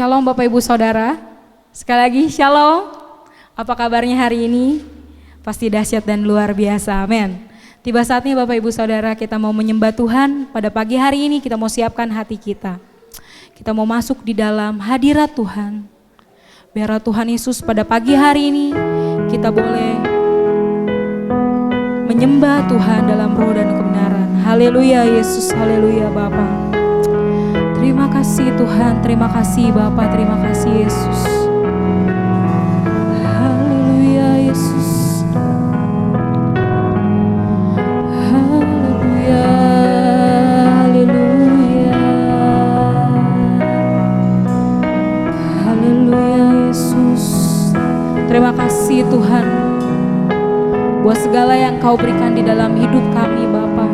Shalom Bapak Ibu Saudara. Sekali lagi Shalom. Apa kabarnya hari ini? Pasti dahsyat dan luar biasa, amin. Tiba saatnya Bapak Ibu Saudara kita mau menyembah Tuhan. Pada pagi hari ini kita mau siapkan hati kita. Kita mau masuk di dalam hadirat Tuhan. Biar Tuhan Yesus pada pagi hari ini kita boleh menyembah Tuhan dalam roh dan kebenaran. Haleluya Yesus, haleluya Bapa. Terima kasih Tuhan, terima kasih Bapa, terima kasih Yesus. Haleluya Yesus. Haleluya, haleluya. Haleluya Yesus. Terima kasih Tuhan buat segala yang Kau berikan di dalam hidup kami Bapa.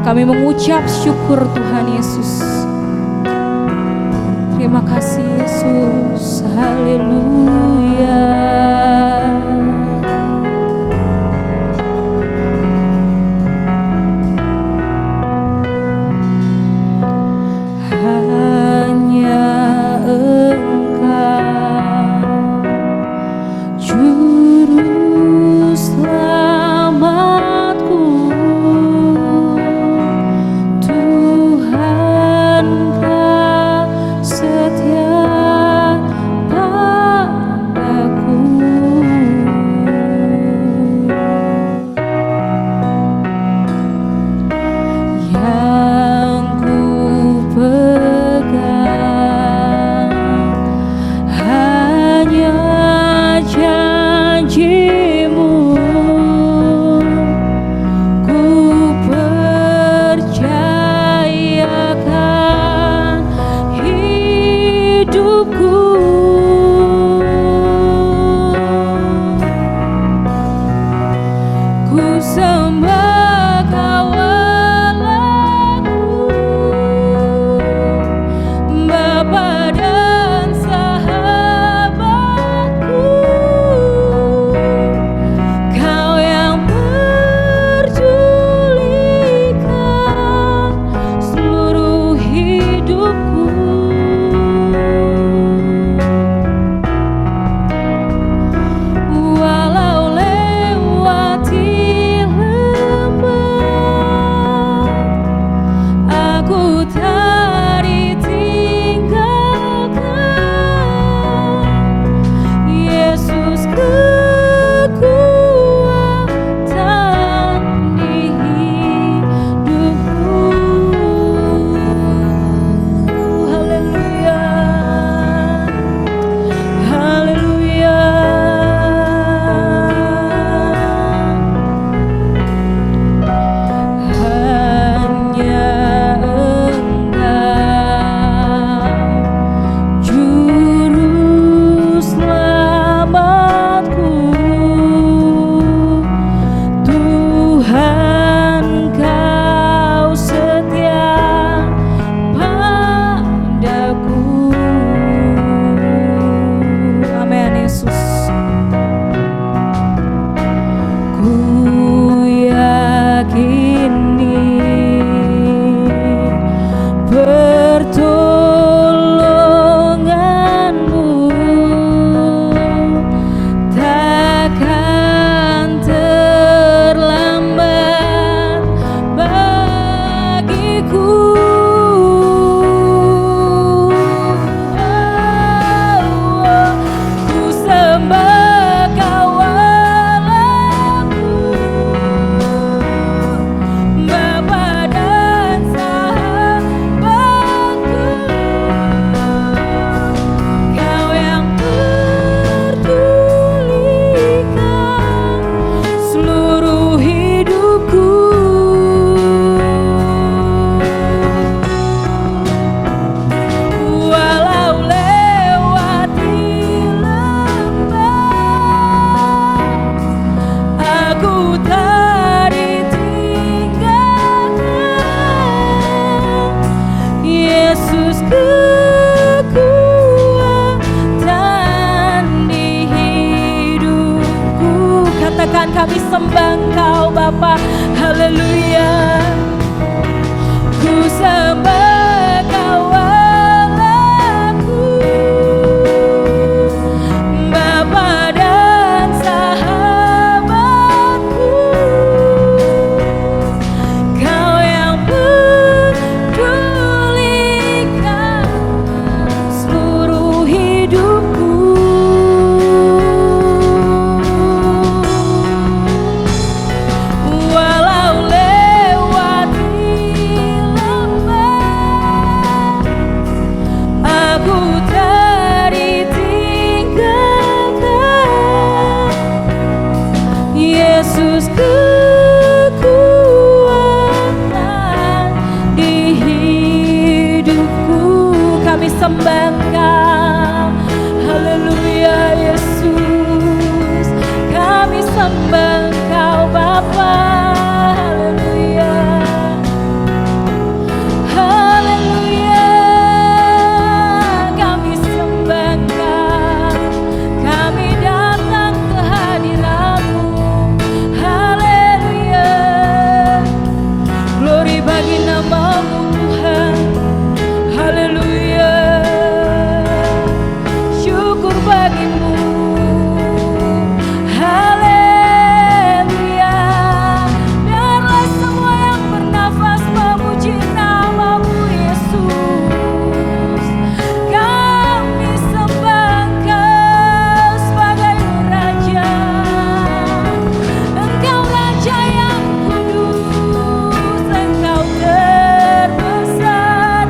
Kami mengucap syukur Tuhan Yesus. Terima kasih Yesus, haleluya. Hanya Engkau Juru Selamatku, Tuhan Kau setia padaku. Yang ku pegang hanya janji-Mu, ku percayakan hidupku. Ku sembah kawalanku, Bapa dan sahabatku. Kau yang perjulikan seluruh hidupku. Walau lewati lembah, aku tak ditinggalkan. Yesus kekuatan di hidupku. Haleluya, haleluya. Hanya Engkau Juru Selamatku, Tuhan Kau setia padaku. Amin Yesus. Ku yakini pertolongan-Mu takkan terlambat bagiku. Ku sembah kawalanku, Bapa dan sahabatku. Kau yang perjulikan seluruh hidupku. Walau lewati lembah, aku tak ditinggalkan. Yesus kekuatan di hidupku. Katakan kami sembah Engkau Bapa, haleluya. Ku sembah kawalanku, Yesus kekuatan di hidupku. Kami sembah Engkau, haleluya Yesus. Kami sembah Engkau Bapa, haleluya, haleluya. Kami sembah Engkau, kami datang ke hadirat-Mu, haleluya. Glory bagi nama-Mu Tuhan, haleluya. Syukur bagimu, haleluya. Biarlah semua yang bernafas memuji nama-Mu Yesus. Kami sembah Engkau sebagai Raja, Engkau Raja yang kudus, Engkau terbesar,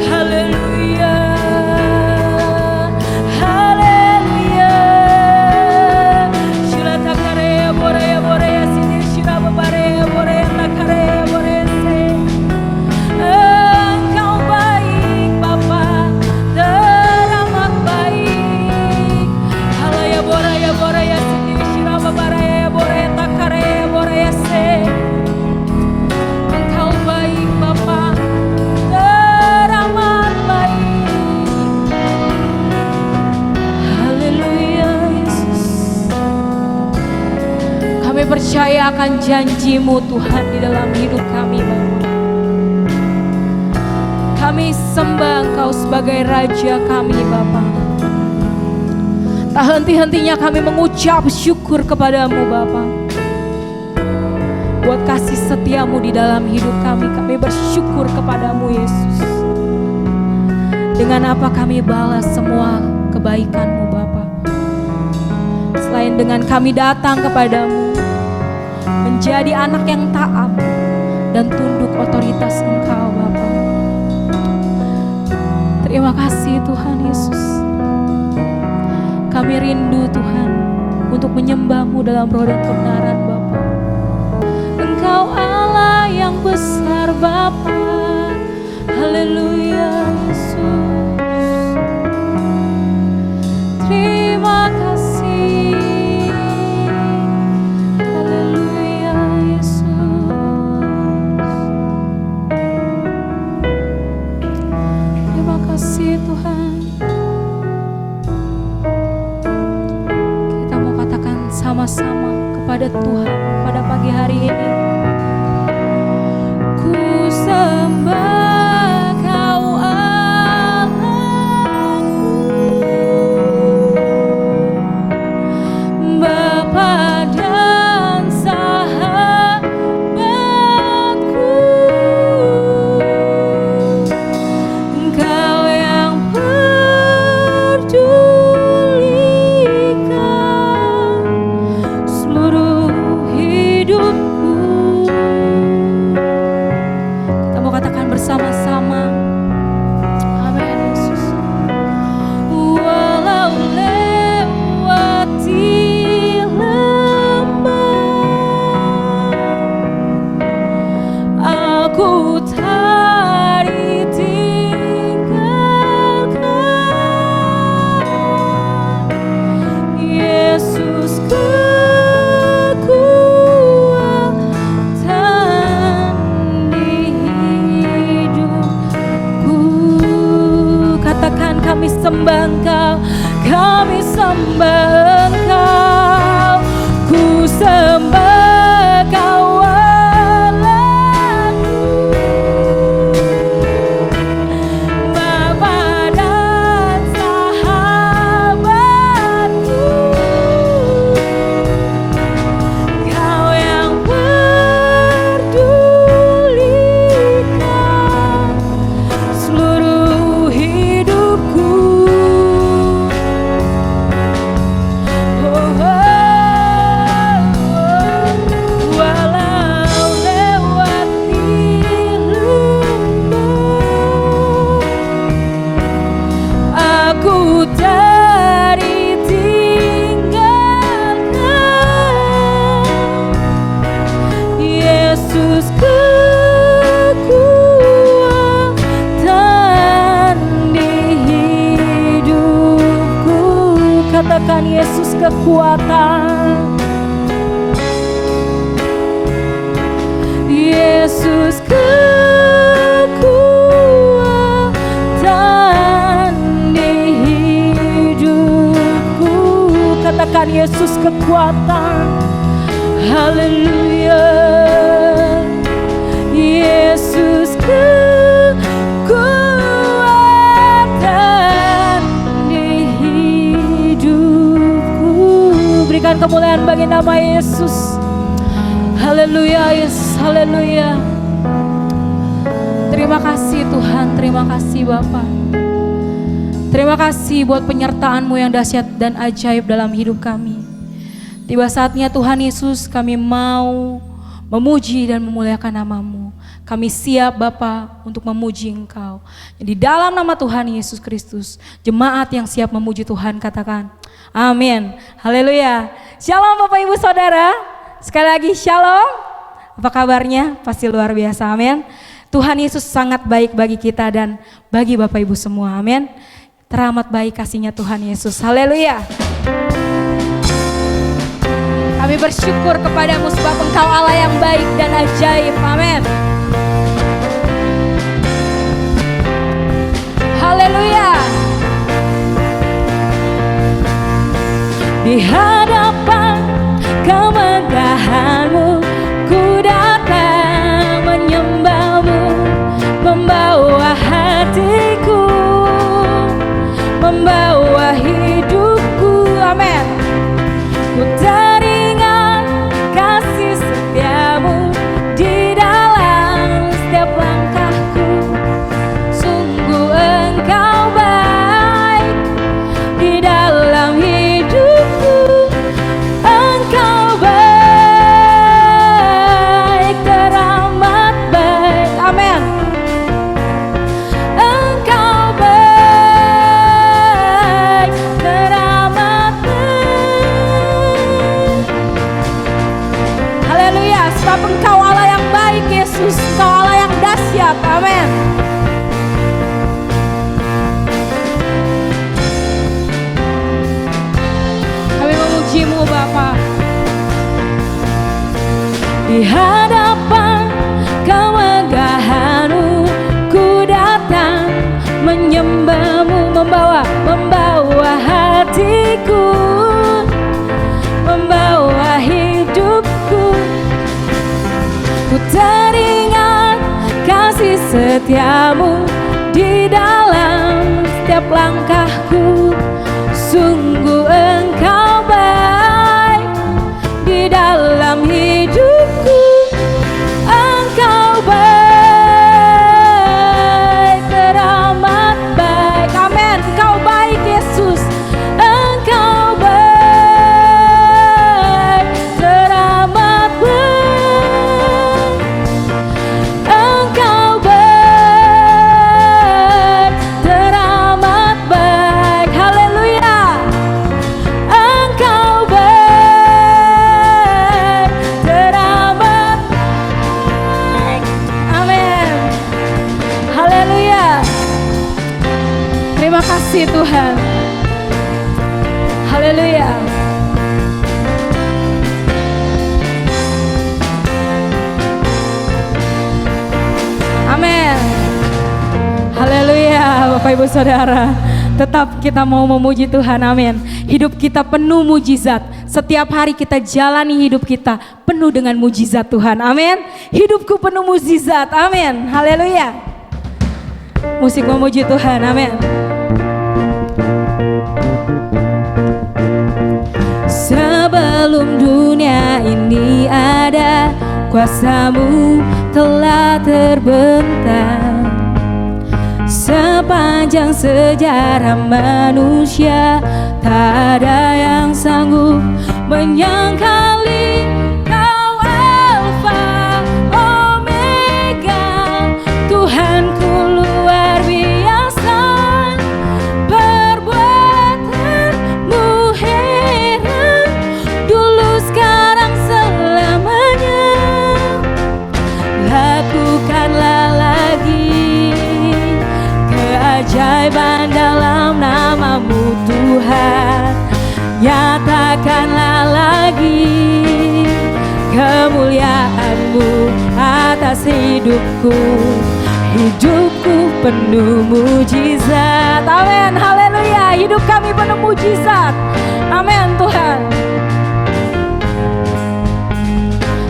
haleluya, haleluya. Shila takare bore bore sini shila babare bore takare bore se. Engkau baik Bapa, teramat baik. Halaya bore sini shila babare bore takare bore se. Engkau baik Bapa, teramat baik. Haleluya Yesus. Kami percaya akan janji-Mu Tuhan di dalam hidup kami Bapa. Kami sembah Engkau sebagai Raja kami Bapa. Tak henti-hentinya kami mengucap syukur kepadamu Bapa. Buat kasih setia-Mu di dalam hidup kami bersyukur kepadamu Yesus. Dengan apa kami balas semua kebaikan-Mu Bapa? Selain dengan kami datang kepadamu, menjadi anak yang taat dan tunduk otoritas Engkau Bapa. Terima kasih Tuhan Yesus. Kami rindu Tuhan untuk menyembah-Mu dalam roh dan kebenaran Bapa. Engkau Allah yang besar Bapa, haleluya Yesus. Terima kasih, haleluya Yesus. Terima kasih Tuhan. Kita mau katakan sama-sama kepada Tuhan pada pagi hari ini. Ku sembah Kau Allahku, Bapa dan sahabatku. Engkau yang pedulikan seluruh hidupku. Kita mau katakan bersama-sama, amin Yesus. Walau lewati lembah, aku tak ditinggalkan. Yesus kekuatan di hidupku. Katakan kami sembah Engkau, kami sembah Engkau. Ku sembah Kau Allahku, Bapa dan sahabatku. Kau yang pedulikan seluruh hidupku. Oh, oh, oh. Yesus kekuatan di hidupku. Katakan Yesus kekuatan. Yesus kekuatan di hidupku. Katakan Yesus kekuatan. Haleluya. Yesus kekuatan di hidupku. Berikan kemuliaan bagi nama Yesus. Haleluya Yesus, haleluya. Terima kasih Tuhan, terima kasih Bapa. Terima kasih buat penyertaan-Mu yang dahsyat dan ajaib dalam hidup kami. Tiba saatnya Tuhan Yesus, kami mau memuji dan memuliakan nama-Mu. Kami siap Bapa untuk memuji Engkau. Di dalam nama Tuhan Yesus Kristus, jemaat yang siap memuji Tuhan katakan amin. Haleluya. Shalom Bapak Ibu Saudara. Sekali lagi shalom. Apa kabarnya? Pasti luar biasa, amin. Tuhan Yesus sangat baik bagi kita dan bagi Bapak Ibu semua, amin. Teramat baik kasih-Nya Tuhan Yesus, haleluya. Kami bersyukur kepadamu sebab Engkau Allah yang baik dan ajaib, amin. Haleluya. Di hadapan kemegahan-Mu, ku datang menyembah-Mu, membawa hatiku, membawa hidupku, amin. Ku teringat kasih setia-Mu di dalam setiap langkahku. Sungguh Engkau baik di dalam hidupku. Engkau baik, teramat baik, amin. Engkau baik, teramat baik. Haleluya, sebab Engkau Allah yang baik Yesus, Engkau Allah yang dahsyat, amin. Kami memuji-Mu Bapa. Di hadapan kemegahan-Mu, ku datang menyembah-Mu, membawa hatiku, membawa hidupku. Ku teringat kasih setia-Mu di dalam setiap langkahku. Sungguh Engkau baik di dalam hidupku. Engkau baik, teramat baik, amin. Engkau baik Yesus. Engkau baik, teramat baik. Engkau baik, teramat baik, haleluya. Engkau baik, teramat baik, amin. Haleluya. Terima kasih Tuhan. Haleluya. Amin. Haleluya Bapak Ibu Saudara. Tetap kita mau memuji Tuhan, amin. Hidup kita penuh mujizat. Setiap hari kita jalani hidup kita penuh dengan mujizat Tuhan, amin. Hidupku penuh mujizat, amin. Haleluya. Musik memuji Tuhan, amin. Sebelum dunia ini ada, kuasa-Mu telah terbentang. Sepanjang sejarah manusia, tak ada yang sanggup menyangkali Kau Alfa Omega. Tuhanku luar biasa, perbuatan-Mu heran, dulu sekarang selamanya. Tuhan. Nyatakanlah lagi kemuliaan-Mu atas hidupku. Hidupku penuh mujizat. Amin, haleluya. Hidup kami penuh mujizat. Amin Tuhan.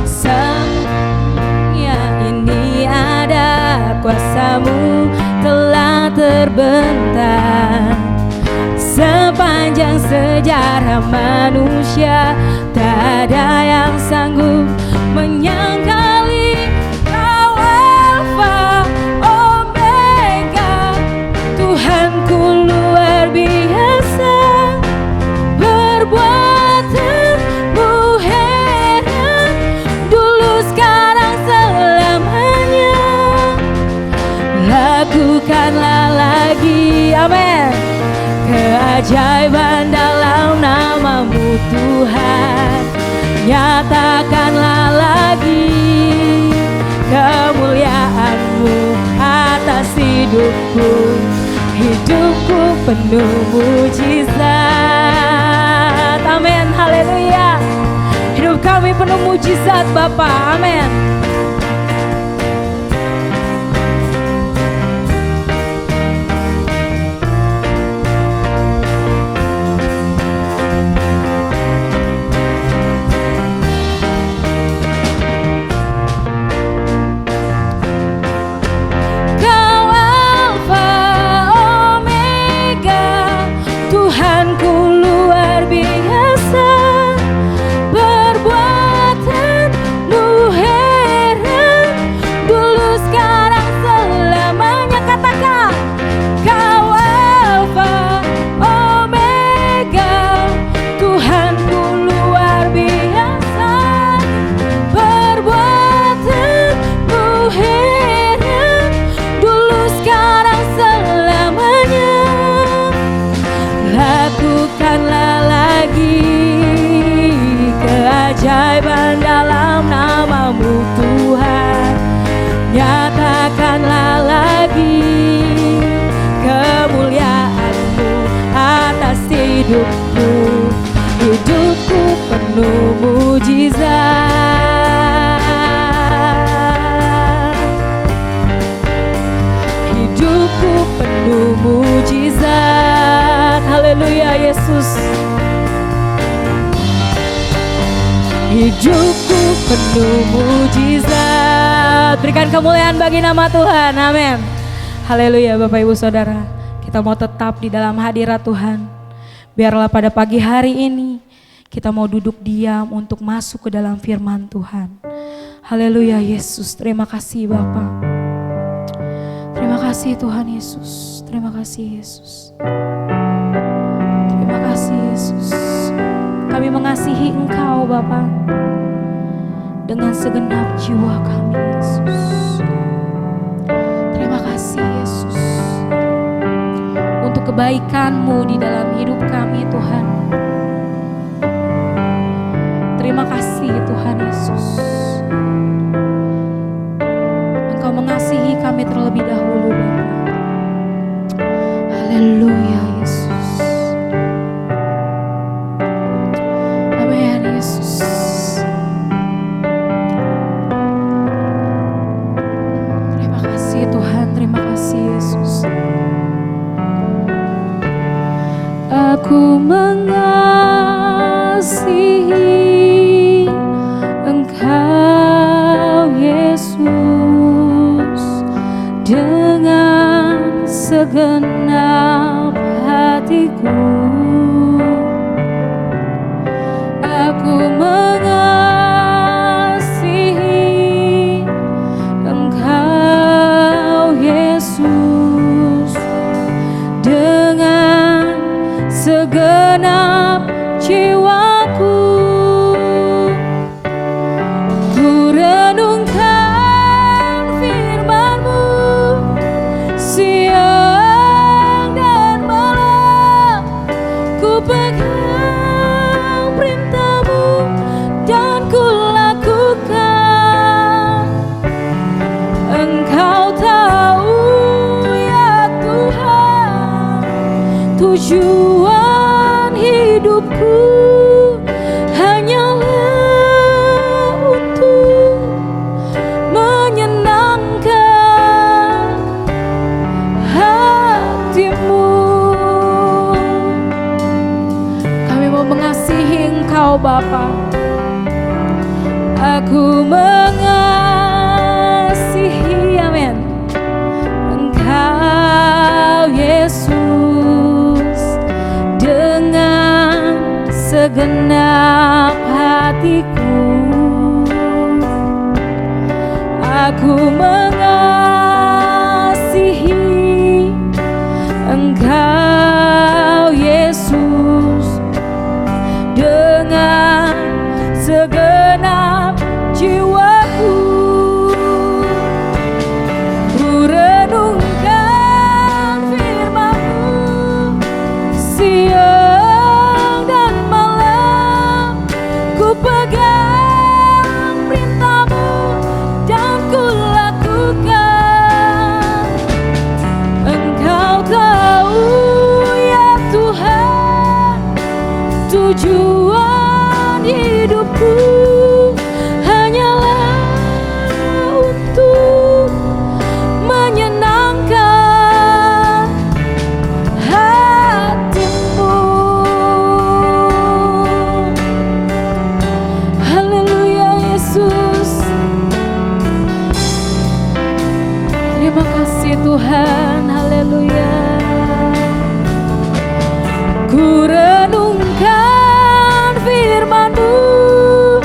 Semuanya ini ada kuasa-Mu telah terbentang. Sepanjang sejarah manusia tak ada yang sanggup menyangkali Kau Alfa Omega. Tuhanku luar biasa, perbuatan-Mu heran, dulu sekarang selamanya. Lakukanlah lagi, amin, keajaiban dalam nama-Mu Tuhan. Nyatakanlah lagi kemuliaan-Mu atas hidupku. Hidupku penuh mujizat. Amin, haleluya. Hidup kami penuh mujizat Bapa, amin. Keajaiban dalam nama-Mu Tuhan. Nyatakanlah lagi kemuliaan-Mu atas hidupku. Hidupku penuh mujizat. Hidupku penuh mujizat. Haleluya Yesus. Hidupku penuh mujizat. Berikan kemuliaan bagi nama Tuhan, amin. Haleluya Bapak Ibu Saudara. Kita mau tetap di dalam hadirat Tuhan. Biarlah pada pagi hari ini kita mau duduk diam untuk masuk ke dalam firman Tuhan. Haleluya Yesus, terima kasih Bapa. Terima kasih Tuhan Yesus. Terima kasih Yesus. Terima kasih Yesus. Kami mengasihi Engkau Bapa dengan segenap jiwa kami Yesus. Terima kasih Yesus untuk kebaikan-Mu di dalam hidup kami Tuhan. Terima kasih Tuhan Yesus. Engkau mengasihi kami terlebih dahulu Bapa. Haleluya Yesus. Aku mengasihi Engkau Yesus dengan segenap hatiku. Aku mengasihi Engkau Yesus dengan segenap jiwaku. Ku renungkan firman-Mu siang dan malam. Ku pegang perintah-Mu dan ku lakukan. Engkau tahu ya Tuhan tujuan segenap hatiku. Aku mengasihi Engkau Yesus dengan segenap jiwaku. Ku renungkan firman-Mu siang dan malam. Ku pegang perintah-Mu dan ku lakukan. Engkau tahu ya Tuhan, tujuan hidupku hanyalah untuk menyenangkan hati-Mu. Haleluya Yesus. Terima kasih Tuhan. Haleluya. Ku renungkan firman-Mu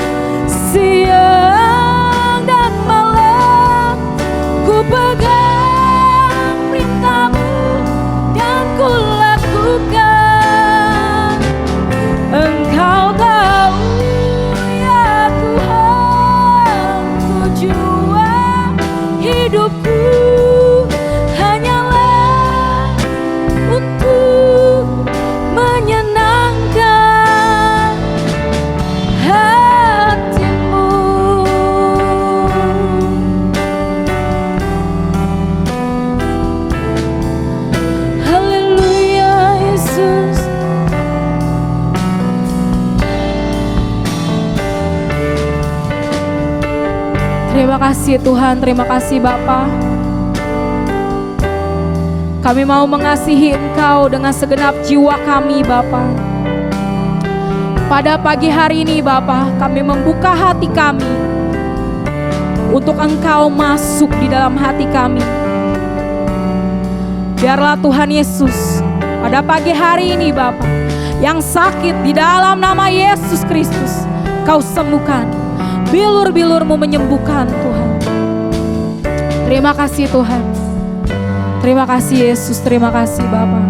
siang dan malam. Ku pegang perintah-Mu dan ku lakukan. Engkau tahu ya Tuhan, tujuan hidupku hanyalah untuk menyenangkan hati-Mu. Haleluya Yesus. Terima kasih Tuhan, terima kasih Bapa. Kami mau mengasihi Engkau dengan segenap jiwa kami Bapa. Pada pagi hari ini Bapa, kami membuka hati kami untuk Engkau masuk di dalam hati kami. Biarlah Tuhan Yesus pada pagi hari ini Bapa, yang sakit di dalam nama Yesus Kristus Kau sembuhkan. Bilur-bilur-Mu menyembuhkan Tuhan. Terima kasih Tuhan. Terima kasih Yesus, terima kasih Bapa.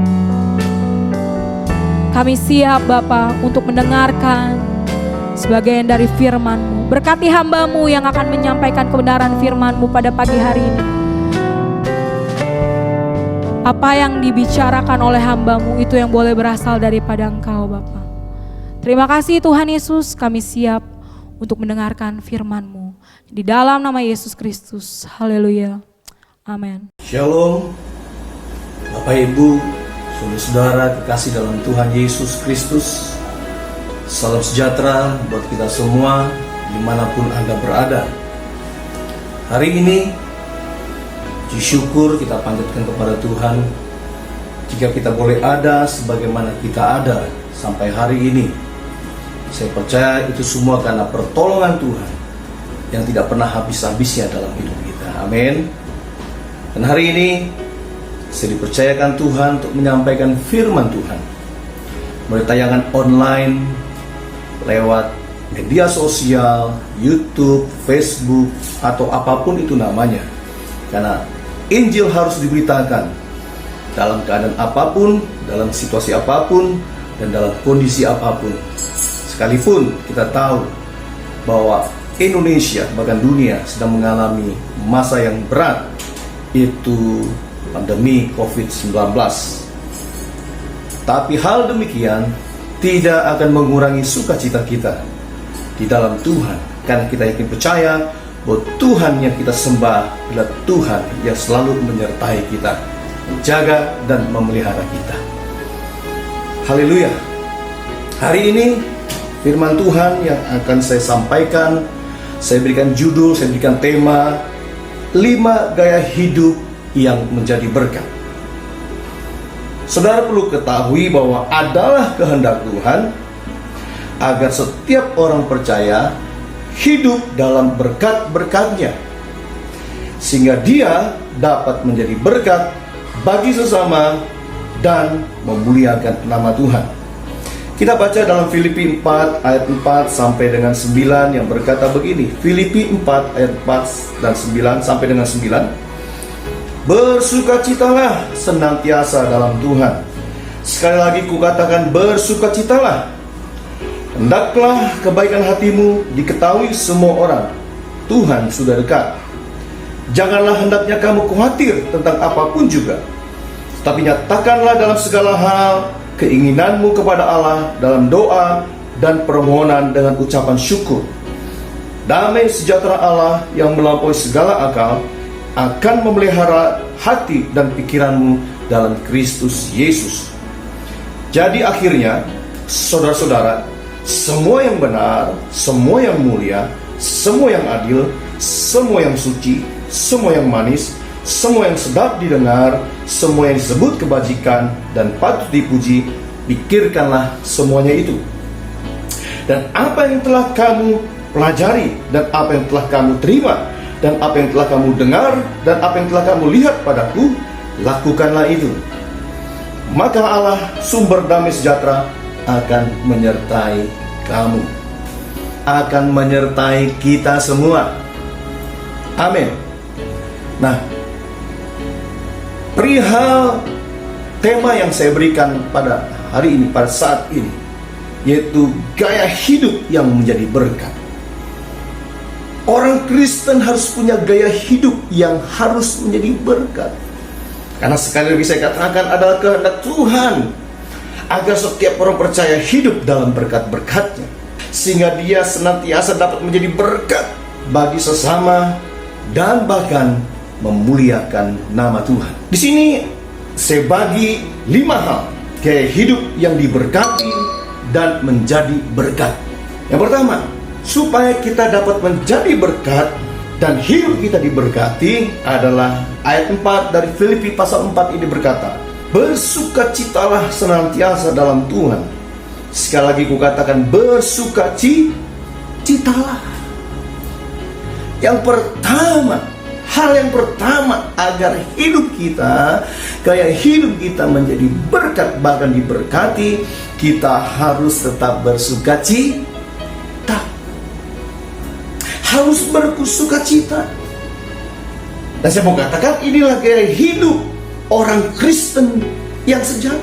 Kami siap Bapa untuk mendengarkan sebagian dari firman-Mu. Berkati hamba-Mu yang akan menyampaikan kebenaran firman-Mu pada pagi hari ini. Apa yang dibicarakan oleh hamba-Mu itu yang boleh berasal daripada Engkau Bapa. Terima kasih Tuhan Yesus, kami siap untuk mendengarkan firman-Mu. Di dalam nama Yesus Kristus. Haleluya. Amin. Shalom, Bapak Ibu, saudara-saudara kekasih dalam Tuhan Yesus Kristus. Salam sejahtera buat kita semua dimanapun Anda berada. Hari ini puji syukur kita panjatkan kepada Tuhan jika kita boleh ada sebagaimana kita ada sampai hari ini. Saya percaya itu semua karena pertolongan Tuhan yang tidak pernah habis-habisnya dalam hidup kita. Amin. Dan hari ini saya dipercayakan Tuhan untuk menyampaikan firman Tuhan melalui tayangan online, lewat media sosial, YouTube, Facebook, atau apapun itu namanya. Karena Injil harus diberitakan dalam keadaan apapun, dalam situasi apapun, dan dalam kondisi apapun. Sekalipun kita tahu bahwa Indonesia bahkan dunia sedang mengalami masa yang berat, itu pandemi COVID-19. Tapi hal demikian tidak akan mengurangi sukacita kita di dalam Tuhan, karena kita yakin percaya bahwa Tuhan yang kita sembah adalah Tuhan yang selalu menyertai kita, menjaga dan memelihara kita. Haleluya. Hari ini firman Tuhan yang akan saya sampaikan, saya berikan judul, saya berikan tema 5 gaya hidup yang menjadi berkat. Saudara perlu ketahui bahwa adalah kehendak Tuhan agar setiap orang percaya hidup dalam berkat-berkat-Nya, sehingga dia dapat menjadi berkat bagi sesama dan memuliakan nama Tuhan. Kita baca dalam Filipi 4 ayat 4 sampai dengan 9 yang berkata begini. Filipi 4 ayat 4 dan 9 sampai dengan 9. Bersukacitalah senantiasa dalam Tuhan. Sekali lagi kukatakan, bersukacitalah. Hendaklah kebaikan hatimu diketahui semua orang. Tuhan sudah dekat. Janganlah hendaknya kamu khawatir tentang apapun juga, tapi nyatakanlah dalam segala hal keinginanmu kepada Allah dalam doa dan permohonan dengan ucapan syukur. Damai sejahtera Allah yang melampaui segala akal akan memelihara hati dan pikiranmu dalam Kristus Yesus. Jadi akhirnya, saudara-saudara, semua yang benar, semua yang mulia, semua yang adil, semua yang suci, semua yang manis, semua yang sedap didengar, semua yang disebut kebajikan dan patut dipuji, pikirkanlah semuanya itu. Dan apa yang telah kamu pelajari, dan apa yang telah kamu terima, dan apa yang telah kamu dengar, dan apa yang telah kamu lihat padaku, lakukanlah itu. Maka Allah sumber damai sejahtera akan menyertai kamu, akan menyertai kita semua. Amin. Nah, perihal tema yang saya berikan pada hari ini, pada saat ini, yaitu gaya hidup yang menjadi berkat. Orang Kristen harus punya gaya hidup yang harus menjadi berkat. Karena sekali lagi saya katakan, adalah kehendak Tuhan agar setiap orang percaya hidup dalam berkat-berkatnya, sehingga dia senantiasa dapat menjadi berkat bagi sesama dan bahkan memuliakan nama Tuhan. Di sini saya bagi 5 hal gaya hidup yang diberkati dan menjadi berkat. Yang pertama, supaya kita dapat menjadi berkat dan hidup kita diberkati adalah ayat 4 dari Filipi pasal 4 ini berkata, bersukacitalah senantiasa dalam Tuhan. Sekali lagi kukatakan, bersukacitalah. Yang pertama, hal yang pertama agar hidup kita, gaya hidup kita menjadi berkat bahkan diberkati, kita harus tetap bersukacita. Harus bersukacita. Dan saya mau katakan, inilah gaya hidup orang Kristen yang sejati.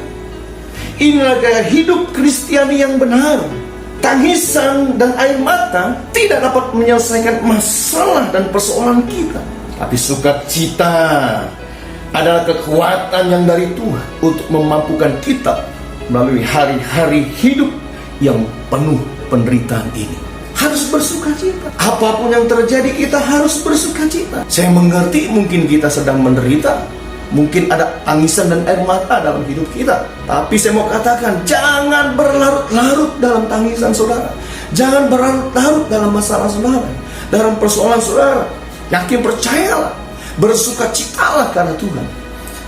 Inilah gaya hidup Kristiani yang benar. Tangisan dan air mata tidak dapat menyelesaikan masalah dan persoalan kita. Tapi sukacita adalah kekuatan yang dari Tuhan untuk memampukan kita melalui hari-hari hidup yang penuh penderitaan ini. Harus bersukacita. Apapun yang terjadi, kita harus bersukacita. Saya mengerti mungkin kita sedang menderita, mungkin ada tangisan dan air mata dalam hidup kita. Tapi saya mau katakan, jangan berlarut-larut dalam tangisan saudara. Jangan berlarut-larut dalam masalah saudara, dalam persoalan saudara. Yakin, percayalah, bersukacitalah karena Tuhan,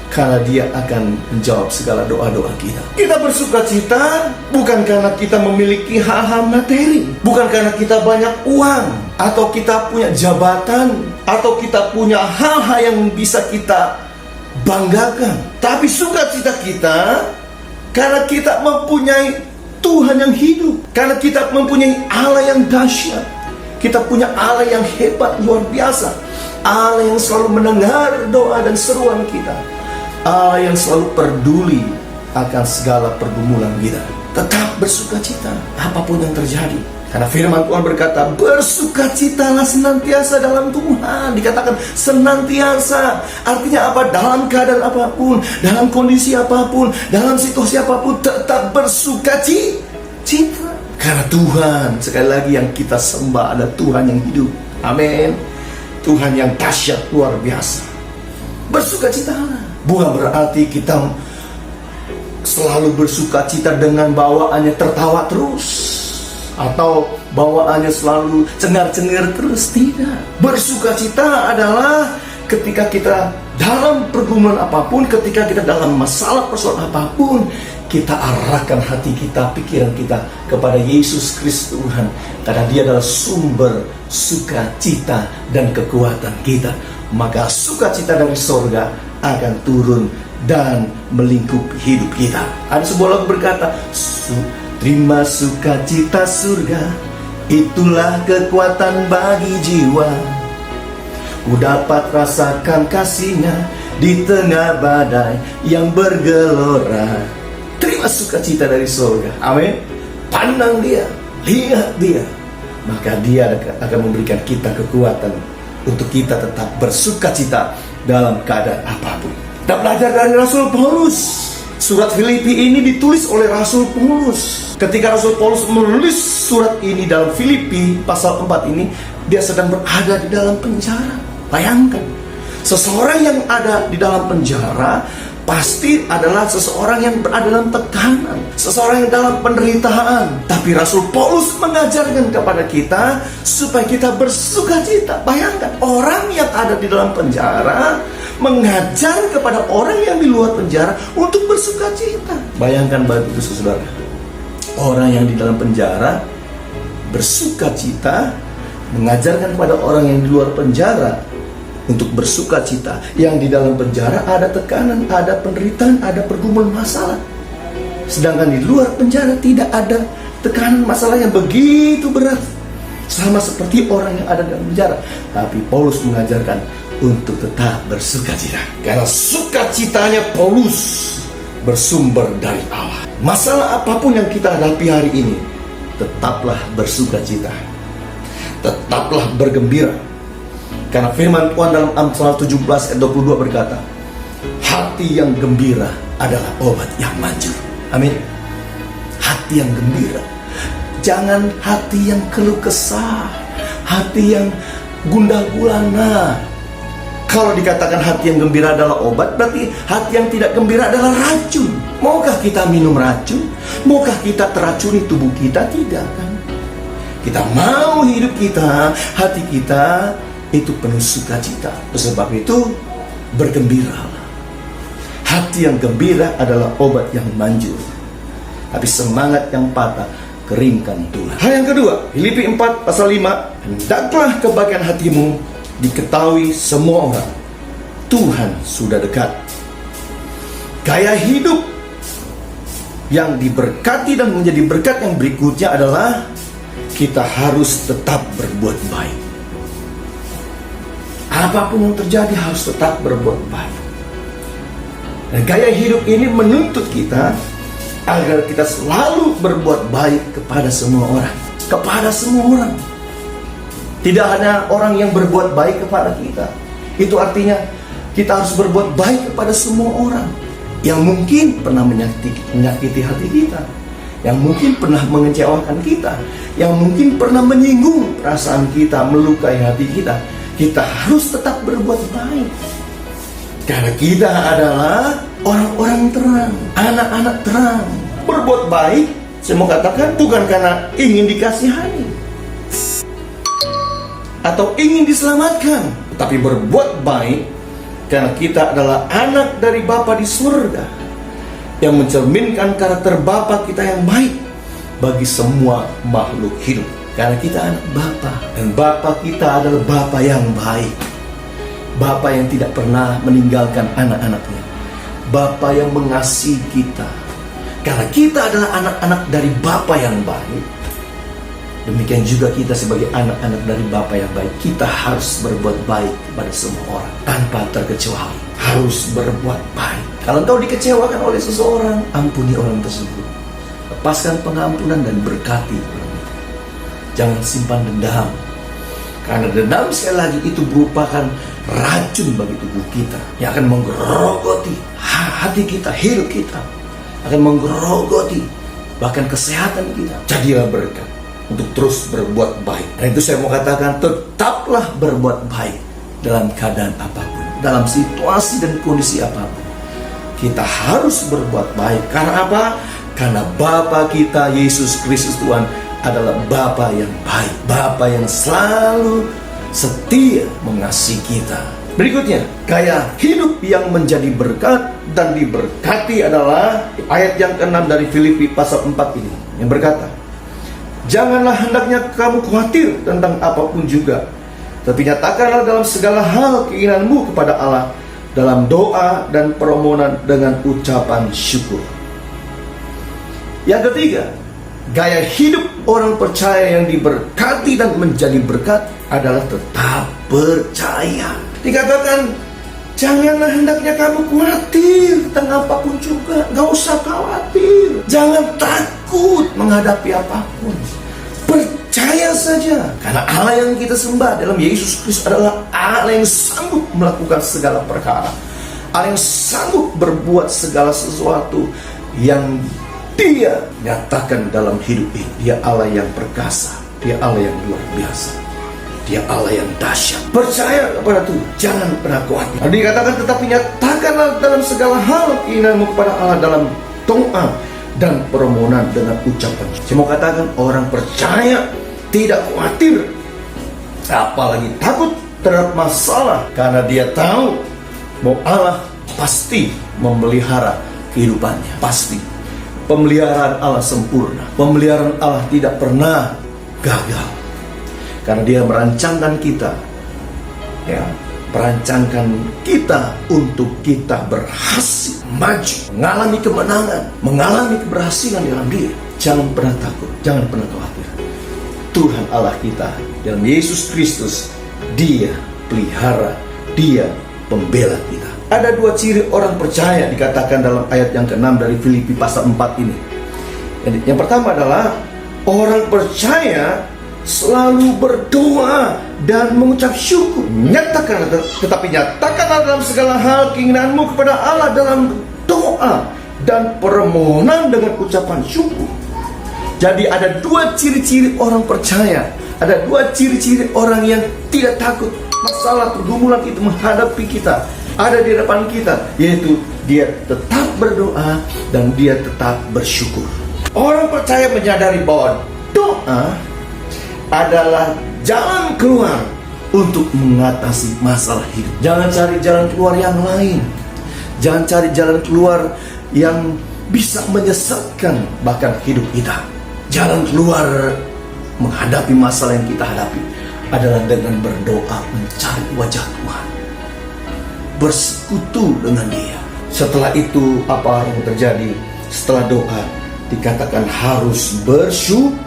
karena Dia akan menjawab segala doa-doa kita. Kita bersukacita bukan karena kita memiliki hal-hal materi, bukan karena kita banyak uang, atau kita punya jabatan, atau kita punya hal-hal yang bisa kita banggakan. Tapi sukacita kita karena kita mempunyai Tuhan yang hidup, karena kita mempunyai Allah yang dahsyat. Kita punya Allah yang hebat, luar biasa. Allah yang selalu mendengar doa dan seruan kita. Allah yang selalu peduli akan segala pergumulan kita. Tetap bersukacita apapun yang terjadi. Karena firman Tuhan berkata, bersukacitalah senantiasa dalam Tuhan. Dikatakan senantiasa. Artinya apa? Dalam keadaan apapun, dalam kondisi apapun, dalam situasi apapun, tetap bersukacita. Karena Tuhan, sekali lagi yang kita sembah ada Tuhan yang hidup. Amin. Tuhan yang dahsyat, luar biasa. Bersukacitalah. Bukan berarti kita selalu bersukacita dengan bawaannya tertawa terus, atau bawaannya selalu cengar-cengir terus. Tidak. Bersukacita adalah ketika kita dalam pergumulan apapun, ketika kita dalam masalah persoalan apapun, kita arahkan hati kita, pikiran kita kepada Yesus Kristus Tuhan. Karena Dia adalah sumber sukacita dan kekuatan kita. Maka sukacita dari sorga akan turun dan melingkupi hidup kita. Ada sebuah lagu berkata, Terima sukacita surga, itulah kekuatan bagi jiwa. Ku dapat rasakan kasih-Nya di tengah badai yang bergelora. Terima sukacita dari surga. Amin. Pandang Dia, lihat Dia, maka Dia akan memberikan kita kekuatan untuk kita tetap bersukacita dalam keadaan apapun. Kita belajar dari Rasul Paulus. Surat Filipi ini ditulis oleh Rasul Paulus. Ketika Rasul Paulus menulis surat ini dalam Filipi pasal 4 ini, dia sedang berada di dalam penjara. Bayangkan, seseorang yang ada di dalam penjara pasti adalah seseorang yang berada dalam tekanan, seseorang yang dalam penderitaan. Tapi Rasul Paulus mengajarkan kepada kita supaya kita bersukacita. Bayangkan, orang yang ada di dalam penjara mengajar kepada orang yang di luar penjara untuk bersukacita. Bayangkan Bapak Ibu Saudara, orang yang di dalam penjara bersukacita, mengajarkan kepada orang yang di luar penjara untuk bersukacita. Yang di dalam penjara ada tekanan, ada penderitaan, ada pergumulan masalah. Sedangkan di luar penjara tidak ada tekanan masalah yang begitu berat, sama seperti orang yang ada dalam penjara. Tapi Paulus mengajarkan untuk tetap bersukacita, karena sukacitanya Paulus bersumber dari Allah. Masalah apapun yang kita hadapi hari ini, tetaplah bersukacita, tetaplah bergembira. Karena firman Tuhan dalam Amsal 17 ayat 22 berkata, hati yang gembira adalah obat yang manjur. Amin. Hati yang gembira, jangan hati yang keluh kesah, hati yang gundah gulana. Kalau dikatakan hati yang gembira adalah obat, berarti hati yang tidak gembira adalah racun. Maukah kita minum racun? Maukah kita teracuni tubuh kita? Tidak kan? Kita mau hidup kita, hati kita itu penuh sukacita. Sebab itu bergembiralah. Hati yang gembira adalah obat yang manjur, tapi semangat yang patah keringkan tulang. Hal yang kedua, Filipi 4 pasal 5, hendaklah kebaikan hatimu diketahui semua orang, Tuhan sudah dekat. Gaya hidup yang diberkati dan menjadi berkat yang berikutnya adalah kita harus tetap berbuat baik. Apapun yang terjadi harus tetap berbuat baik. Dan gaya hidup ini menuntut kita agar kita selalu berbuat baik kepada semua orang. Kepada semua orang. Tidak hanya orang yang berbuat baik kepada kita. Itu artinya kita harus berbuat baik kepada semua orang yang mungkin pernah menyakiti hati kita, yang mungkin pernah mengecewakan kita, yang mungkin pernah menyinggung perasaan kita, melukai hati kita. Kita harus tetap berbuat baik, karena kita adalah orang-orang terang, anak-anak terang. Berbuat baik, saya mau katakan, bukan karena ingin dikasihani atau ingin diselamatkan, tetapi berbuat baik karena kita adalah anak dari Bapa di surga, yang mencerminkan karakter Bapa kita yang baik bagi semua makhluk hidup. Karena kita anak Bapa, dan Bapa kita adalah Bapa yang baik, Bapa yang tidak pernah meninggalkan anak-anaknya, Bapa yang mengasihi kita. Karena kita adalah anak-anak dari Bapa yang baik, demikian juga kita sebagai anak-anak dari Bapa yang baik, kita harus berbuat baik kepada semua orang tanpa terkecuali. Harus berbuat baik. Kalau engkau dikecewakan oleh seseorang, ampuni orang tersebut, lepaskan pengampunan dan berkati orang itu. Jangan simpan dendam, karena dendam sekali lagi itu merupakan racun bagi tubuh kita yang akan menggerogoti hati kita, hidup kita, akan menggerogoti bahkan kesehatan kita. Jadilah berkat untuk terus berbuat baik. Dan itu saya mau katakan, tetaplah berbuat baik dalam keadaan apapun, dalam situasi dan kondisi apapun. Kita harus berbuat baik. Karena apa? Karena Bapa kita Yesus Kristus Tuhan adalah Bapa yang baik, Bapa yang selalu setia mengasihi kita. Berikutnya, gaya hidup yang menjadi berkat dan diberkati adalah ayat yang ke-6 dari Filipi pasal 4 ini, yang berkata, janganlah hendaknya kamu khawatir tentang apapun juga, tapi nyatakanlah dalam segala hal keinginanmu kepada Allah dalam doa dan permohonan dengan ucapan syukur. Yang ketiga, Gaya hidup orang percaya yang diberkati dan menjadi berkat adalah tetap percaya. Dikatakan, janganlah hendaknya kamu khawatir tentang apapun juga. Gak usah khawatir. Jangan takut menghadapi apapun. Percaya saja. Karena Allah yang kita sembah dalam Yesus Kristus adalah Allah yang sanggup melakukan segala perkara. Allah yang sanggup berbuat segala sesuatu yang Dia nyatakan dalam hidup ini. Dia Allah yang perkasa. Dia Allah yang luar biasa. Dia Allah yang dahsyat. Percaya kepada Tuhan, jangan pernah khawatir. Dikatakan, tetapi nyatakanlah dalam segala hal keinginanmu kepada Allah dalam doa dan permohonan dengan ucapan. Saya mau katakan, orang percaya tidak khawatir, apalagi takut terhadap masalah, karena dia tahu bahwa Allah pasti memelihara kehidupannya. Pasti pemeliharaan Allah sempurna. Pemeliharaan Allah tidak pernah gagal. Karena Dia merancangkan kita, merancangkan kita untuk kita berhasil, maju, mengalami kemenangan, mengalami keberhasilan dalam Dia. Jangan pernah takut, jangan pernah khawatir. Tuhan Allah kita dalam Yesus Kristus, Dia pelihara, Dia pembela kita. Ada dua ciri orang percaya dikatakan dalam ayat yang ke-6 dari Filipi pasal 4 ini. Yang pertama adalah orang percaya selalu berdoa dan mengucap syukur. Tetapi nyatakanlah dalam segala hal keinginanmu kepada Allah dalam doa dan permohonan dengan ucapan syukur. Jadi ada dua ciri-ciri orang percaya. Ada dua ciri-ciri orang yang tidak takut masalah pergumulan itu menghadapi kita. Ada di depan kita, yaitu dia tetap berdoa dan dia tetap bersyukur. Orang percaya menyadari bahwa doa adalah jalan keluar untuk mengatasi masalah hidup. Jangan cari jalan keluar yang lain. Jangan cari jalan keluar yang bisa menyesatkan bahkan hidup kita. Jalan keluar menghadapi masalah yang kita hadapi adalah dengan berdoa, mencari wajah Tuhan, bersekutu dengan Dia. Setelah itu apa yang terjadi? Setelah doa dikatakan harus bersyukur.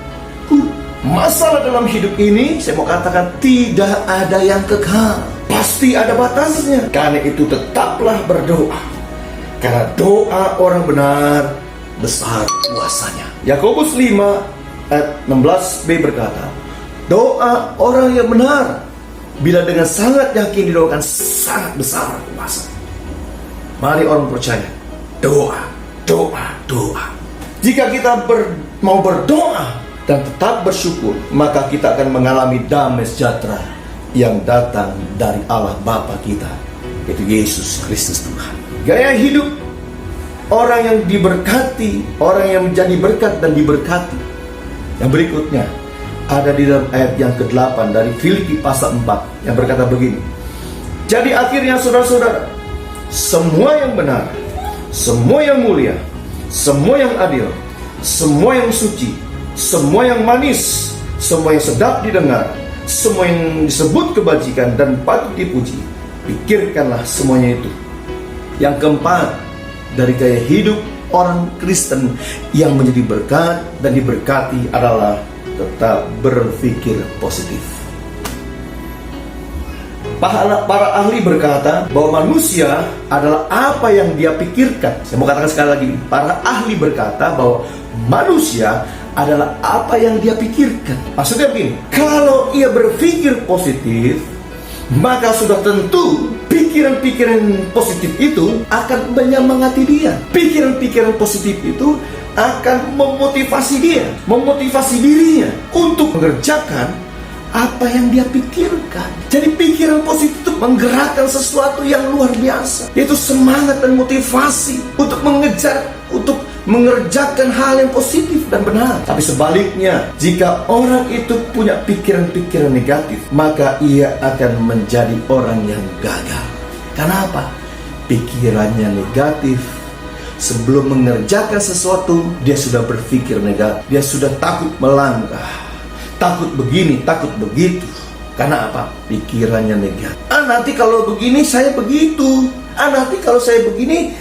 Masalah dalam hidup ini, saya mau katakan, tidak ada yang kekal. Pasti ada batasnya. Karena itu tetaplah berdoa. Karena doa orang benar besar kuasanya. Yakobus 5 ayat 16b berkata, doa orang yang benar bila dengan sangat yakin didoakan sangat besar kuasa. Mari orang percaya, doa, doa, doa. Jika kita mau berdoa dan tetap bersyukur, maka kita akan mengalami damai sejahtera yang datang dari Allah Bapa kita, yaitu Yesus Kristus Tuhan. Gaya hidup orang yang diberkati, orang yang menjadi berkat dan diberkati. Yang berikutnya ada di dalam ayat yang ke-8 dari Filipi pasal 4 yang berkata begini. Jadi akhirnya saudara-saudara, semua yang benar, semua yang mulia, semua yang adil, semua yang suci, semua yang manis, semua yang sedap didengar, semua yang disebut kebajikan dan patut dipuji, pikirkanlah semuanya itu. Yang keempat, dari gaya hidup orang Kristen yang menjadi berkat dan diberkati adalah tetap berpikir positif. Para ahli berkata bahwa manusia adalah apa yang dia pikirkan. Saya mau katakan sekali lagi, para ahli berkata bahwa manusia adalah apa yang dia pikirkan. Maksudnya begini, kalau ia berpikir positif, maka sudah tentu pikiran-pikiran positif itu akan menyemangati dia. Pikiran-pikiran positif itu akan memotivasi dia, memotivasi dirinya untuk mengerjakan apa yang dia pikirkan. Jadi pikiran positif itu menggerakkan sesuatu yang luar biasa, yaitu semangat dan motivasi untuk mengejar, untuk mengerjakan hal yang positif dan benar. Tapi sebaliknya, jika orang itu punya pikiran-pikiran negatif, maka ia akan menjadi orang yang gagal. Kenapa? Pikirannya negatif. Sebelum mengerjakan sesuatu, dia sudah berpikir negatif. Dia sudah takut melangkah, takut begini, takut begitu. Karena apa? Pikirannya negatif. Nanti kalau begini saya begitu. Nanti kalau saya begini,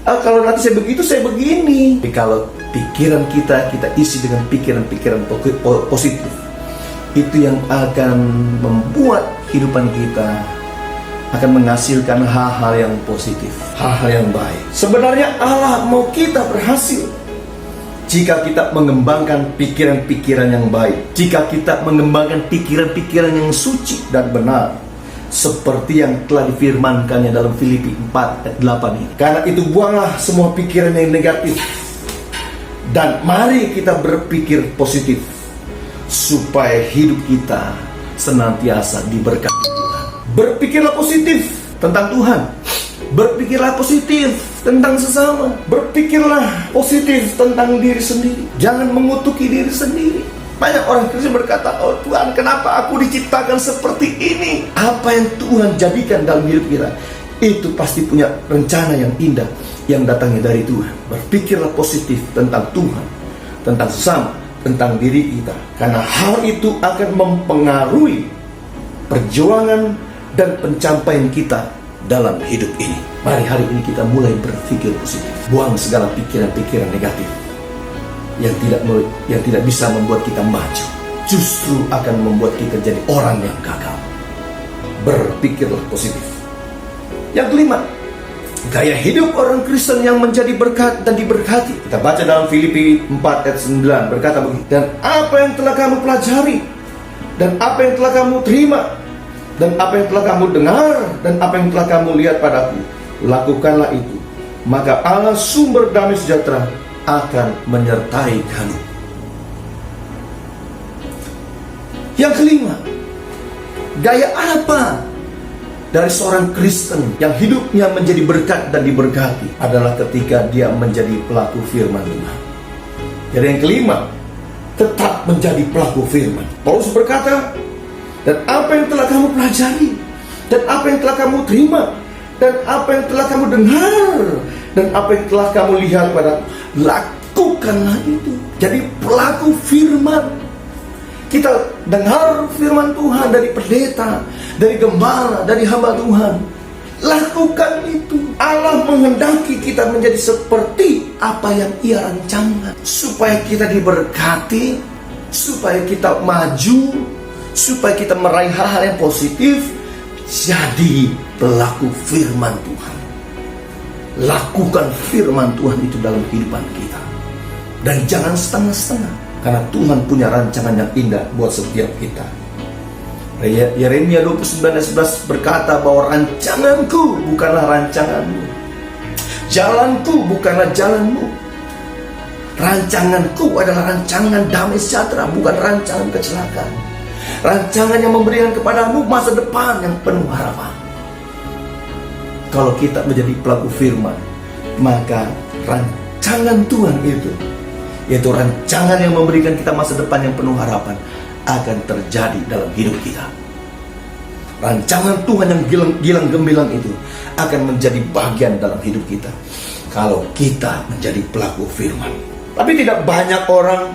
kalau nanti saya begitu, saya begini. Tapi kalau pikiran kita isi dengan pikiran-pikiran positif. Itu yang akan membuat kehidupan kita akan menghasilkan hal-hal yang positif, hal-hal yang baik. Sebenarnya Allah mau kita berhasil jika kita mengembangkan pikiran-pikiran yang baik, jika kita mengembangkan pikiran-pikiran yang suci dan benar, seperti yang telah difirmankannya dalam Filipi 4 ayat 8 ini. Karena itu buanglah semua pikiran yang negatif, dan mari kita berpikir positif, supaya hidup kita senantiasa diberkati Tuhan. Berpikirlah positif tentang Tuhan. Berpikirlah positif tentang sesama. Berpikirlah positif tentang diri sendiri. Jangan mengutuki diri sendiri. Banyak orang Kristen berkata, oh Tuhan, kenapa aku diciptakan seperti ini? Apa yang Tuhan jadikan dalam hidup kita, itu pasti punya rencana yang indah yang datangnya dari Tuhan. Berpikirlah positif tentang Tuhan, tentang sesama, tentang diri kita. Karena hal itu akan mempengaruhi perjuangan dan pencapaian kita dalam hidup ini. Mari hari ini kita mulai berpikir positif. Buang segala pikiran-pikiran negatif yang tidak bisa membuat kita maju, justru akan membuat kita jadi orang yang gagal. Berpikirlah positif. Yang kelima, gaya hidup orang Kristen yang menjadi berkat dan diberkati. Kita baca dalam Filipi 4 ayat 9 berkata begini, dan apa yang telah kamu pelajari, dan apa yang telah kamu terima, dan apa yang telah kamu dengar, dan apa yang telah kamu lihat padaku, lakukanlah itu, maka Allah sumber damai sejahtera akan menyertai kamu. Yang kelima, gaya apa dari seorang Kristen yang hidupnya menjadi berkat dan diberkati adalah ketika dia menjadi pelaku firman Tuhan. Jadi yang kelima, tetap menjadi pelaku firman. Paulus berkata, dan apa yang telah kamu pelajari, dan apa yang telah kamu terima, dan apa yang telah kamu dengar, dan apa yang telah kamu lihat pada, lakukanlah itu. Jadi pelaku firman. Kita dengar firman Tuhan dari pendeta, dari gembala, dari hamba Tuhan. Lakukan itu. Allah menghendaki kita menjadi seperti apa yang Ia rancangkan, supaya kita diberkati, supaya kita maju, supaya kita meraih hal-hal yang positif. Jadi pelaku firman Tuhan. Lakukan firman Tuhan itu dalam kehidupan kita, dan jangan setengah-setengah. Karena Tuhan punya rancangan yang indah buat setiap kita. Yeremia 29:11 berkata bahwa rancanganku bukanlah rancanganmu, jalanku bukanlah jalanmu. Rancanganku adalah rancangan damai sejahtera, bukan rancangan kecelakaan. Rancangan yang memberikan kepadamu masa depan yang penuh harapan. Kalau kita menjadi pelaku firman, maka rancangan Tuhan itu, yaitu rancangan yang memberikan kita masa depan yang penuh harapan, akan terjadi dalam hidup kita. Rancangan Tuhan yang gilang gemilang itu akan menjadi bagian dalam hidup kita kalau kita menjadi pelaku firman. Tapi tidak banyak orang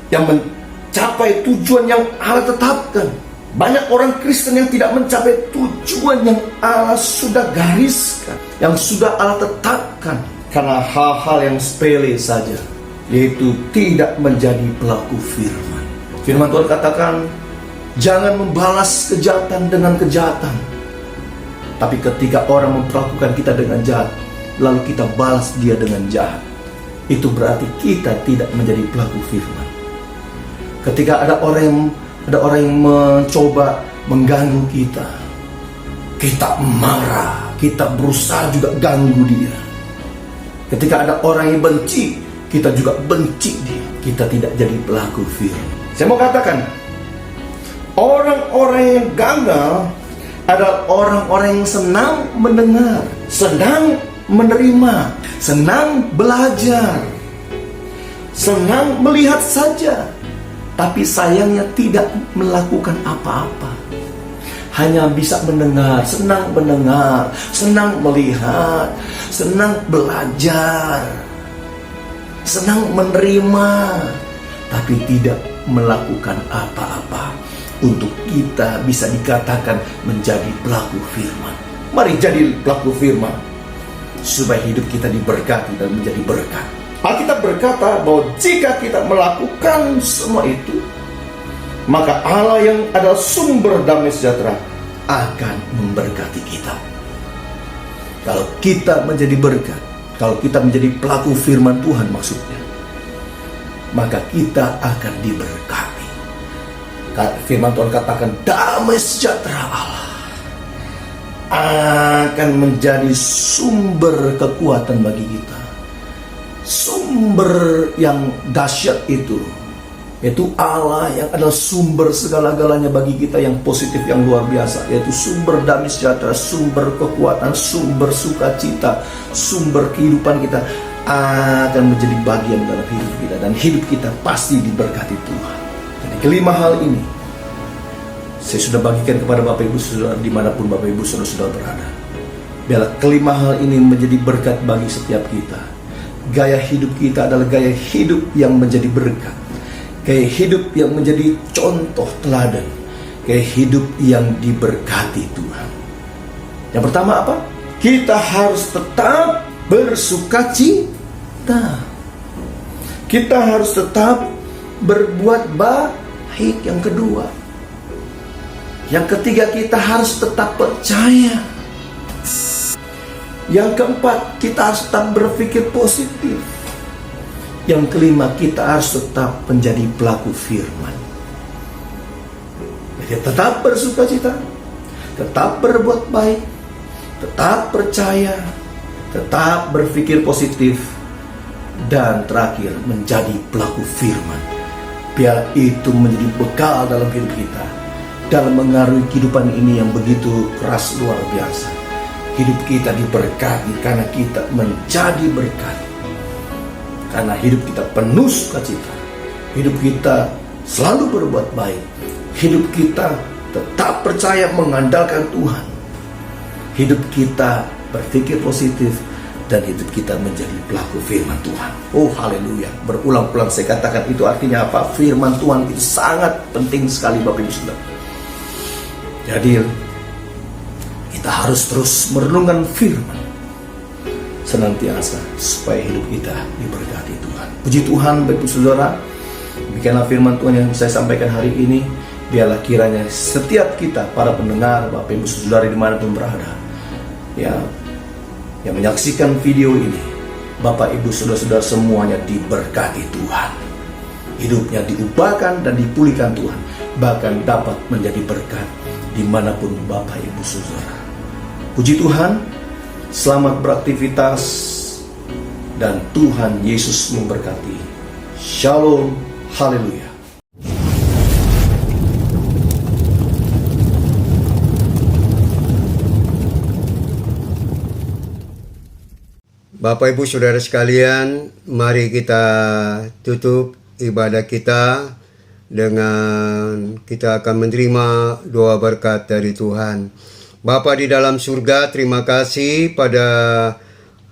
yang mencapai tujuan yang Allah tetapkan. Banyak orang Kristen yang tidak mencapai tujuan yang Allah sudah gariskan, yang sudah Allah tetapkan, karena hal-hal yang sepele saja, yaitu tidak menjadi pelaku firman. Firman Tuhan katakan, jangan membalas kejahatan dengan kejahatan. Tapi ketika orang memperlakukan kita dengan jahat, lalu kita balas dia dengan jahat, itu berarti kita tidak menjadi pelaku firman. Ketika ada orang yang mencoba mengganggu kita, kita marah, kita berusaha juga ganggu dia. Ketika ada orang yang benci, kita juga benci dia. Kita tidak jadi pelaku firman. Saya mau katakan, orang-orang yang gagal adalah orang-orang yang senang mendengar, senang menerima, senang belajar, senang melihat saja, tapi sayangnya tidak melakukan apa-apa. Hanya bisa mendengar, senang melihat, senang belajar, senang menerima, tapi tidak melakukan apa-apa untuk kita bisa dikatakan menjadi pelaku firman. Mari jadi pelaku firman, supaya hidup kita diberkati dan menjadi berkat. Alkitab berkata bahwa jika kita melakukan semua itu, maka Allah yang adalah sumber damai sejahtera akan memberkati kita. Kalau kita menjadi berkat, kalau kita menjadi pelaku firman Tuhan maksudnya, maka kita akan diberkati. Firman Tuhan katakan damai sejahtera Allah akan menjadi sumber kekuatan bagi kita. Sumber yang dahsyat itu, yaitu Allah yang adalah sumber segala-galanya bagi kita, yang positif, yang luar biasa, yaitu sumber damai sejahtera, sumber kekuatan, sumber sukacita, sumber kehidupan kita akan menjadi bagian dalam hidup kita, dan hidup kita pasti diberkati Tuhan. Dan kelima hal ini saya sudah bagikan kepada Bapak Ibu Saudara dimanapun Bapak Ibu Saudara berada. Biarlah kelima hal ini menjadi berkat bagi setiap kita. Gaya hidup kita adalah gaya hidup yang menjadi berkat, gaya hidup yang menjadi contoh teladan, gaya hidup yang diberkati Tuhan. Yang pertama apa? Kita harus tetap bersukacita. Kita harus tetap berbuat baik. Yang kedua, yang ketiga, kita harus tetap percaya. Yang keempat, kita harus tetap berpikir positif. Yang kelima, kita harus tetap menjadi pelaku firman. Jadi tetap bersukacita, tetap berbuat baik, tetap percaya, tetap berpikir positif, dan terakhir menjadi pelaku firman. Biar itu menjadi bekal dalam hidup kita, dalam mengaruhi kehidupan ini yang begitu keras luar biasa. Hidup kita diberkati karena kita menjadi berkat. Karena hidup kita penuh sukacita, hidup kita selalu berbuat baik, hidup kita tetap percaya mengandalkan Tuhan, hidup kita berpikir positif, dan hidup kita menjadi pelaku firman Tuhan. Oh haleluya. Berulang-ulang saya katakan itu artinya apa? Firman Tuhan itu sangat penting sekali Bapak Ibu Saudara. Jadi kita harus terus merenungkan firman senantiasa supaya hidup kita diberkati Tuhan. Puji Tuhan Bapak Ibu Saudara, demikianlah firman Tuhan yang saya sampaikan hari ini. Biarlah kiranya setiap kita para pendengar Bapak Ibu Saudara dimanapun berada, yang menyaksikan video ini, Bapak Ibu Saudara-saudara semuanya diberkati Tuhan. Hidupnya diubahkan dan dipulihkan Tuhan, bahkan dapat menjadi berkat dimanapun Bapak Ibu Saudara. Puji Tuhan, selamat beraktivitas, dan Tuhan Yesus memberkati. Shalom, haleluya. Bapak Ibu Saudara sekalian, mari kita tutup ibadah kita dengan kita akan menerima doa berkat dari Tuhan. Bapa di dalam surga, terima kasih pada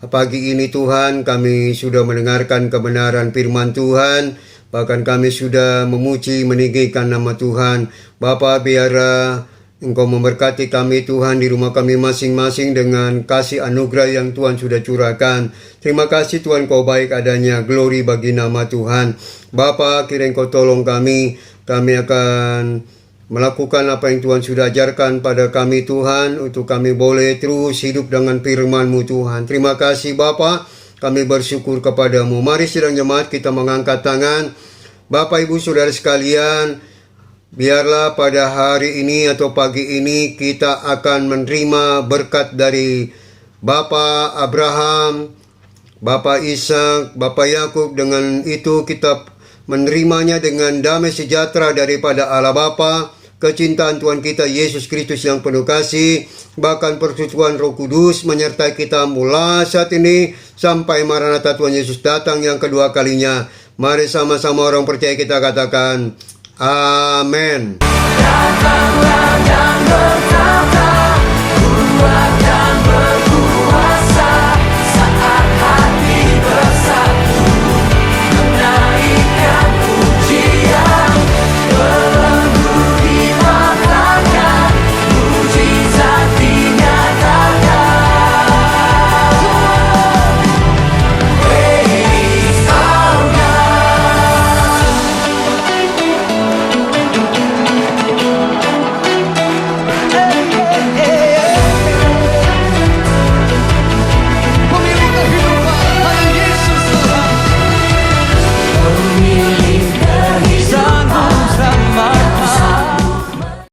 pagi ini Tuhan, kami sudah mendengarkan kebenaran firman Tuhan, bahkan kami sudah memuji meninggikan nama Tuhan. Bapa, biarlah Engkau memberkati kami Tuhan di rumah kami masing-masing dengan kasih anugerah yang Tuhan sudah curahkan. Terima kasih Tuhan, Kau baik adanya, glory bagi nama Tuhan. Bapa, kiranya Engkau tolong kami akan melakukan apa yang Tuhan sudah ajarkan pada kami Tuhan, untuk kami boleh terus hidup dengan firman-Mu Tuhan. Terima kasih Bapa, kami bersyukur kepadamu. Mari sidang jemaat kita mengangkat tangan. Bapak Ibu Saudara sekalian, biarlah pada hari ini atau pagi ini kita akan menerima berkat dari Bapa Abraham, Bapa Ishak, Bapa Yakub. Dengan itu kita menerimanya dengan damai sejahtera daripada Allah Bapa, kecintaan Tuhan kita Yesus Kristus yang penuh kasih, bahkan persekutuan Roh Kudus menyertai kita mulai saat ini sampai Maranatha Tuhan Yesus datang yang kedua kalinya. Mari sama-sama orang percaya kita katakan Amin. Datanglah dan berkata.